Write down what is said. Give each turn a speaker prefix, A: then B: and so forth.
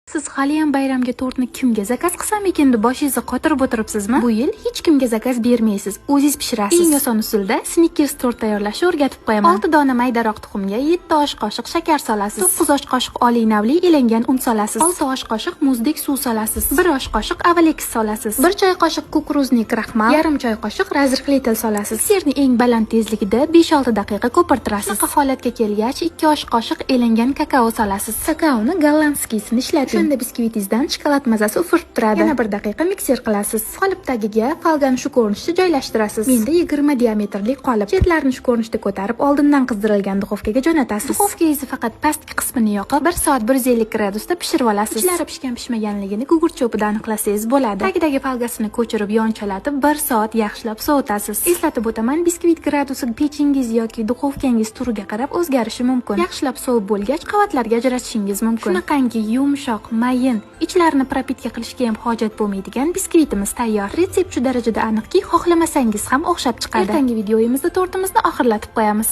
A: Siz haliyam bayramga tortni kimga zakaz qilsam ekan deb boshingizni qotirib o'tiribsizmi? Bu yil hech kimga zakaz bermaysiz, o'zingiz pishirasiz. Eng oson usulda Snickers tort tayyorlashni o'rgatib qo'yaman. 6 dona maydaroq tuxumga 7 osh qoshiq shakar solasiz. 9 osh qoshiq oliy navli elangan un solasiz. 6 osh qoshiq muzdek suv solasiz. 1 osh qoshiq avaleks solasiz. 1 choy qoshiq kukuruznik kraxmal, yarim choy qoshiq razrqli til solasiz. Sirni eng baland tezligida 5-6 daqiqa ko'pirtirasiz. Shunaqa holatga kelgach 2 osh qoshiq elangan kakao solasiz. Kakaoni gollandskiysini ishlating. Shunda biskvitingizdan shokolad mazasi ufurib turadi. Yana 1 daqiqa mikser qilasiz. Qolip tagiga folgani shu ko'rinishda joylashtirasiz. Menda 20 diametrli qolip. Chetlarini shu ko'rinishda ko'tarib, oldindan qizdirilgan duxovkaga jo'natasiz. Duxovkangizni faqat pastki qismini yoqib, 1 soat 150 gradusda pishirib olasiz. Ichlari pishgan-pishmaganligini gugurt cho'pida aniqlasangiz bo'ladi. Tagidagi folgasini ko'chirib yonchalatib 1 soat yaxshilab sovutasiz. Eslatib o'taman, biskvit gradusi pechingiz yoki duxovkangiz turiga qarab o'zgarishi mumkin. Yaxshilab sovib bo'lgach, qavatlarga ajratishingiz mumkin. Shunaqangi yumshoq, mayin, ichlarini propitka qilishga ham hojat bo'lmaydigan biskvitimiz tayyor. Retsept shu darajada aniqki, xohlamasangiz ham o'xshab chiqadi. Ertangi videoyimizda tortimizni oxirlatib qo'yamiz.